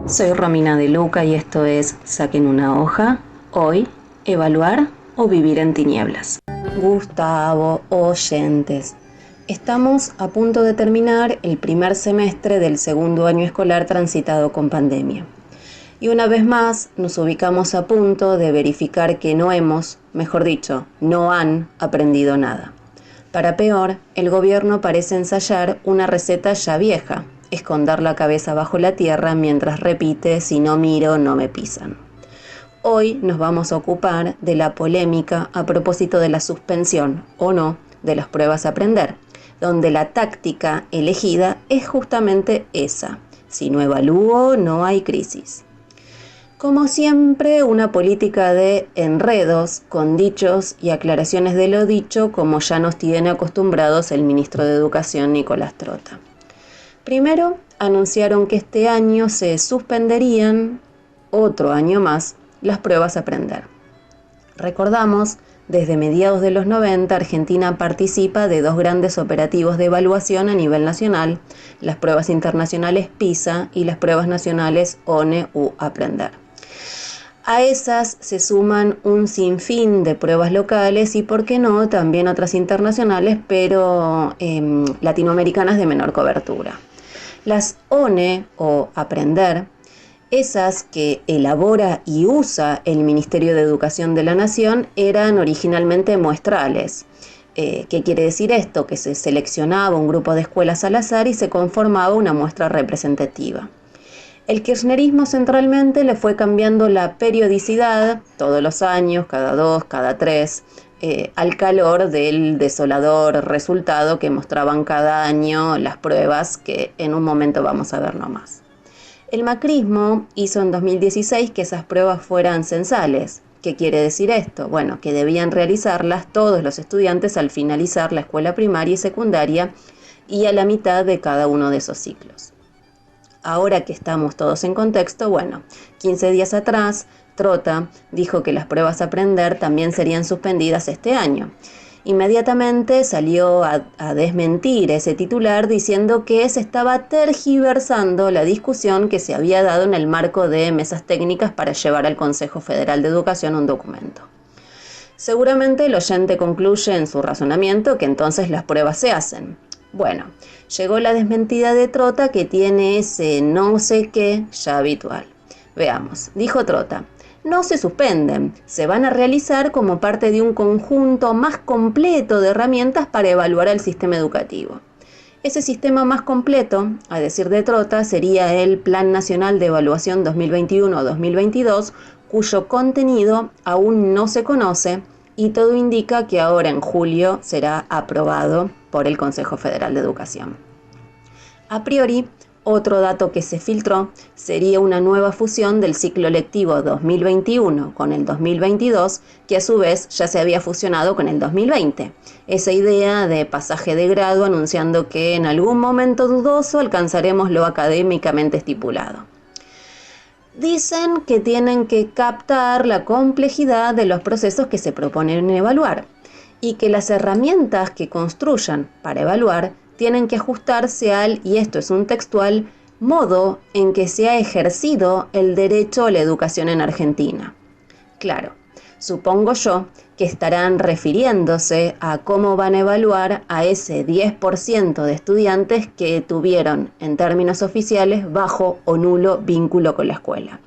Soy Romina de Luca y esto es Saquen una hoja. Hoy, evaluar o vivir en tinieblas. Gustavo, oyentes. Estamos a punto de terminar el primer semestre del segundo año escolar transitado con pandemia. Y una vez más nos ubicamos a punto de verificar que no hemos, mejor dicho, no han aprendido nada. Para peor, el gobierno parece ensayar una receta ya vieja: esconder la cabeza bajo la tierra mientras repite: si no miro, no me pisan. Hoy nos vamos a ocupar de la polémica a propósito de la suspensión o no de las pruebas a aprender, donde la táctica elegida es justamente esa: si no evalúo, no hay crisis. Como siempre, una política de enredos con dichos y aclaraciones de lo dicho, como ya nos tiene acostumbrados el ministro de Educación, Nicolás Trota. Primero, anunciaron que este año se suspenderían, otro año más, las pruebas a aprender. Recordamos, desde mediados de los 90, Argentina participa de dos grandes operativos de evaluación a nivel nacional: las pruebas internacionales PISA y las pruebas nacionales ONE u Aprender. A esas se suman un sinfín de pruebas locales y, por qué no, también otras internacionales, pero latinoamericanas de menor cobertura. Las ONE o Aprender, esas que elabora y usa el Ministerio de Educación de la Nación, eran originalmente muestrales. ¿Qué quiere decir esto? Que se seleccionaba un grupo de escuelas al azar y se conformaba una muestra representativa. El kirchnerismo centralmente le fue cambiando la periodicidad, todos los años, cada 2, cada 3, al calor del desolador resultado que mostraban cada año las pruebas, que en un momento vamos a ver nomás. El macrismo hizo en 2016 que esas pruebas fueran censales. ¿Qué quiere decir esto? Bueno, que debían realizarlas todos los estudiantes al finalizar la escuela primaria y secundaria y a la mitad de cada uno de esos ciclos. Ahora que estamos todos en contexto, 15 días atrás, Trota dijo que las pruebas a aprender también serían suspendidas este año. Inmediatamente salió a desmentir ese titular, diciendo que se estaba tergiversando la discusión que se había dado en el marco de mesas técnicas para llevar al Consejo Federal de Educación un documento. Seguramente el oyente concluye en su razonamiento que entonces las pruebas se hacen. Bueno, llegó la desmentida de Trota, que tiene ese no sé qué ya habitual. Veamos, dijo Trota: no se suspenden, se van a realizar como parte de un conjunto más completo de herramientas para evaluar al sistema educativo. Ese sistema más completo, a decir de Trota, sería el Plan Nacional de Evaluación 2021-2022, cuyo contenido aún no se conoce, y todo indica que ahora en julio será aprobado por el Consejo Federal de Educación. A priori, otro dato que se filtró sería una nueva fusión del ciclo lectivo 2021 con el 2022, que a su vez ya se había fusionado con el 2020. Esa idea de pasaje de grado anunciando que en algún momento dudoso alcanzaremos lo académicamente estipulado. Dicen que tienen que captar la complejidad de los procesos que se proponen evaluar y que las herramientas que construyan para evaluar tienen que ajustarse al, y esto es un textual, modo en que se ha ejercido el derecho a la educación en Argentina. Claro, supongo yo que estarán refiriéndose a cómo van a evaluar a ese 10% de estudiantes que tuvieron, en términos oficiales, bajo o nulo vínculo con la escuela.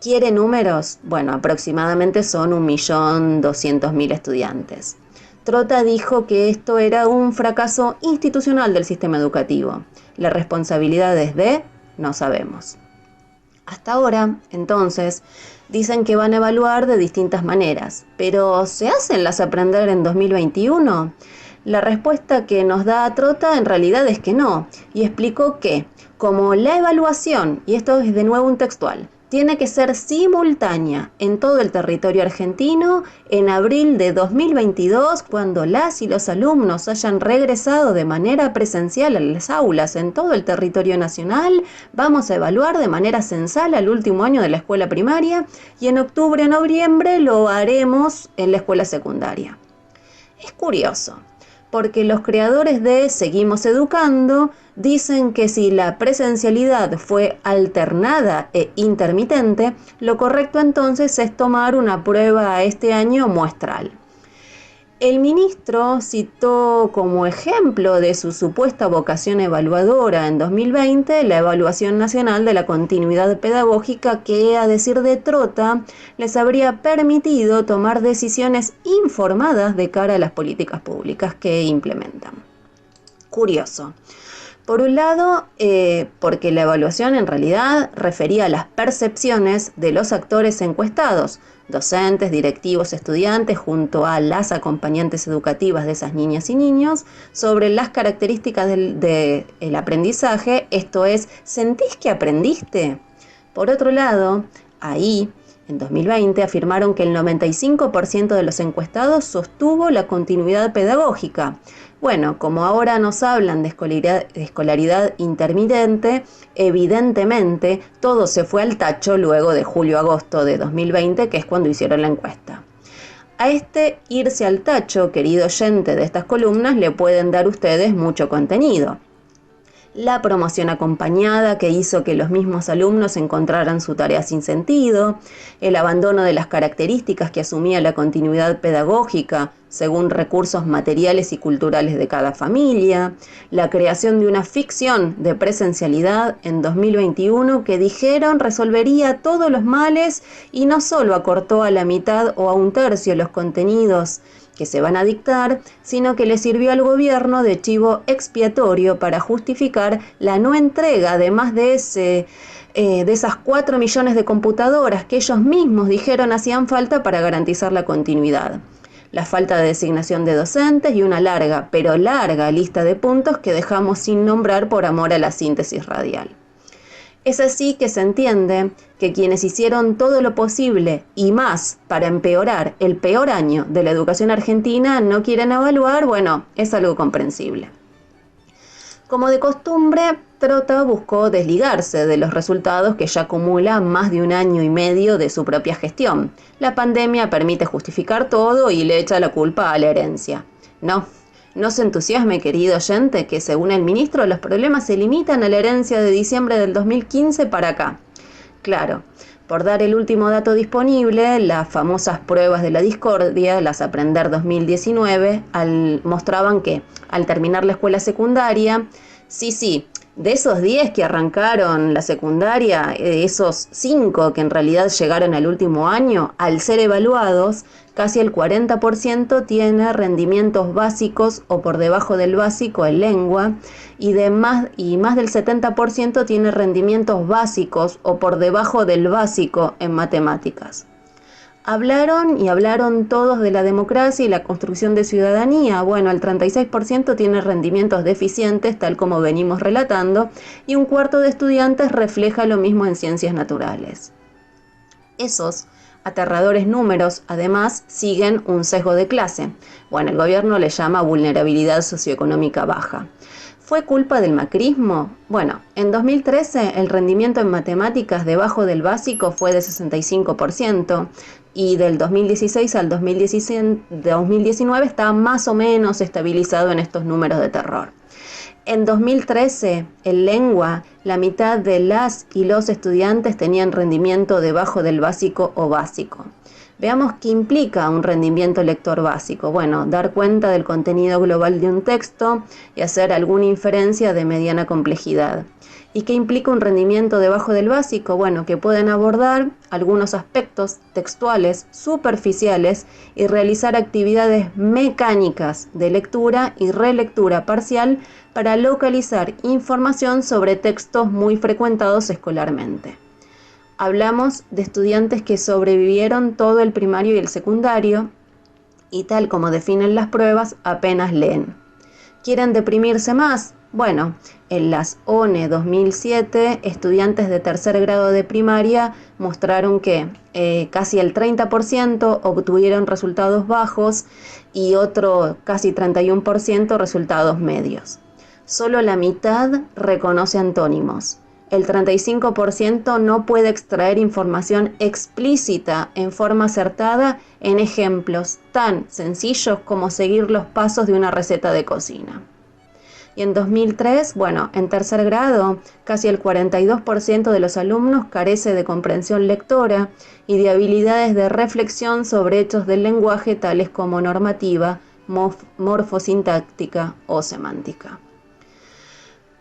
¿Quiere números? Bueno, aproximadamente son 1.200.000 estudiantes. Trota dijo que esto era un fracaso institucional del sistema educativo. La responsabilidad es de, no sabemos. Hasta ahora, entonces, dicen que van a evaluar de distintas maneras, pero ¿se hacen las aprender en 2021? La respuesta que nos da Trota en realidad es que no, y explicó que, como la evaluación, y esto es de nuevo un textual, tiene que ser simultánea en todo el territorio argentino, en abril de 2022, cuando las y los alumnos hayan regresado de manera presencial a las aulas en todo el territorio nacional, vamos a evaluar de manera censal al último año de la escuela primaria, y en octubre o noviembre lo haremos en la escuela secundaria. Es curioso, porque los creadores de Seguimos Educando dicen que si la presencialidad fue alternada e intermitente, lo correcto entonces es tomar una prueba este año muestral. El ministro citó como ejemplo de su supuesta vocación evaluadora en 2020 la Evaluación Nacional de la Continuidad Pedagógica que, a decir de Trota, les habría permitido tomar decisiones informadas de cara a las políticas públicas que implementan. Curioso. Por un lado, porque la evaluación en realidad refería a las percepciones de los actores encuestados, docentes, directivos, estudiantes, junto a las acompañantes educativas de esas niñas y niños, sobre las características del aprendizaje, esto es, ¿sentís que aprendiste? Por otro lado, ahí, en 2020, afirmaron que el 95% de los encuestados sostuvo la continuidad pedagógica. Bueno, como ahora nos hablan de escolaridad intermitente, evidentemente todo se fue al tacho luego de julio-agosto de 2020, que es cuando hicieron la encuesta. A este irse al tacho, querido oyente de estas columnas, le pueden dar ustedes mucho contenido. La promoción acompañada que hizo que los mismos alumnos encontraran su tarea sin sentido, el abandono de las características que asumía la continuidad pedagógica según recursos materiales y culturales de cada familia, la creación de una ficción de presencialidad en 2021 que dijeron resolvería todos los males y no solo acortó a la mitad o a un tercio los contenidos que se van a dictar, sino que le sirvió al gobierno de chivo expiatorio para justificar la no entrega de más de esas 4 millones de computadoras que ellos mismos dijeron hacían falta para garantizar la continuidad. La falta de designación de docentes y una larga, pero larga lista de puntos que dejamos sin nombrar por amor a la síntesis radial. Es así que se entiende que quienes hicieron todo lo posible y más para empeorar el peor año de la educación argentina no quieren evaluar, bueno, es algo comprensible. Como de costumbre, Trota buscó desligarse de los resultados que ya acumula más de 1 año y medio de su propia gestión. La pandemia permite justificar todo y le echa la culpa a la herencia. No se entusiasme, querido oyente, que según el ministro los problemas se limitan a la herencia de diciembre del 2015 para acá. Claro, por dar el último dato disponible, las famosas pruebas de la discordia, las Aprender 2019, mostraban que al terminar la escuela secundaria, sí, de esos 10 que arrancaron la secundaria, esos 5 que en realidad llegaron al último año, al ser evaluados, casi el 40% tiene rendimientos básicos o por debajo del básico en lengua y más del 70% tiene rendimientos básicos o por debajo del básico en matemáticas. Hablaron todos de la democracia y la construcción de ciudadanía. Bueno, el 36% tiene rendimientos deficientes, tal como venimos relatando, y 1/4 de estudiantes refleja lo mismo en ciencias naturales. Esos aterradores números, además, siguen un sesgo de clase. Bueno, el gobierno le llama vulnerabilidad socioeconómica baja. ¿Fue culpa del macrismo? Bueno, en 2013 el rendimiento en matemáticas debajo del básico fue de 65% y del 2016 al 2019 está más o menos estabilizado en estos números de terror. En 2013, en lengua, la mitad de las y los estudiantes tenían rendimiento debajo del básico o básico. Veamos qué implica un rendimiento lector básico. Bueno, dar cuenta del contenido global de un texto y hacer alguna inferencia de mediana complejidad. ¿Y qué implica un rendimiento debajo del básico? Bueno, que pueden abordar algunos aspectos textuales superficiales y realizar actividades mecánicas de lectura y relectura parcial para localizar información sobre textos muy frecuentados escolarmente. Hablamos de estudiantes que sobrevivieron todo el primario y el secundario y tal como definen las pruebas, apenas leen. ¿Quieren deprimirse más? Bueno, en las ONE 2007, estudiantes de 3er grado de primaria mostraron que casi el 30% obtuvieron resultados bajos y otro casi 31% resultados medios. Solo la mitad reconoce antónimos. el 35% no puede extraer información explícita en forma acertada en ejemplos tan sencillos como seguir los pasos de una receta de cocina. Y en 2003, en tercer grado, casi el 42% de los alumnos carece de comprensión lectora y de habilidades de reflexión sobre hechos del lenguaje tales como normativa, morfosintáctica o semántica.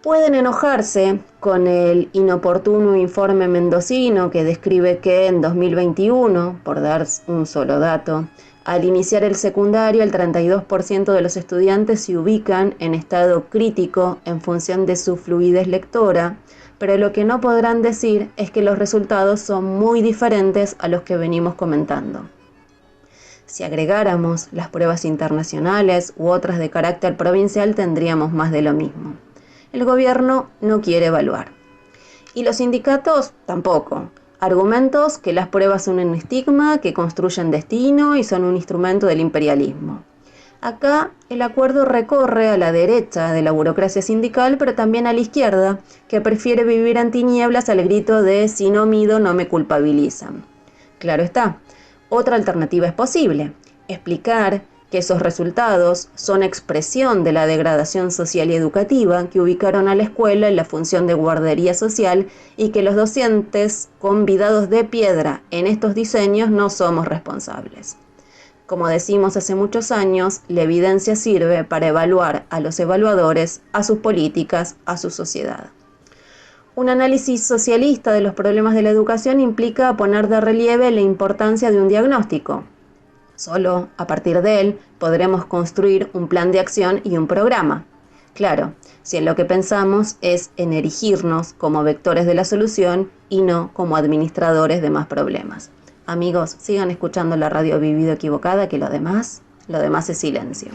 Pueden enojarse con el inoportuno informe mendocino que describe que en 2021, por dar un solo dato, al iniciar el secundario el 32% de los estudiantes se ubican en estado crítico en función de su fluidez lectora, pero lo que no podrán decir es que los resultados son muy diferentes a los que venimos comentando. Si agregáramos las pruebas internacionales u otras de carácter provincial tendríamos más de lo mismo. El gobierno no quiere evaluar. Y los sindicatos tampoco. Argumentos que las pruebas son un estigma, que construyen destino y son un instrumento del imperialismo. Acá el acuerdo recorre a la derecha de la burocracia sindical, pero también a la izquierda, que prefiere vivir en tinieblas al grito de "si no mido no me culpabilizan". Claro está, otra alternativa es posible: explicar que esos resultados son expresión de la degradación social y educativa que ubicaron a la escuela en la función de guardería social y que los docentes convidados de piedra en estos diseños no somos responsables. Como decimos hace muchos años, la evidencia sirve para evaluar a los evaluadores, a sus políticas, a su sociedad. Un análisis socialista de los problemas de la educación implica poner de relieve la importancia de un diagnóstico. Solo a partir de él podremos construir un plan de acción y un programa. Claro, si en lo que pensamos es en erigirnos como vectores de la solución y no como administradores de más problemas. Amigos, sigan escuchando la radio Vivido Equivocada, que lo demás es silencio.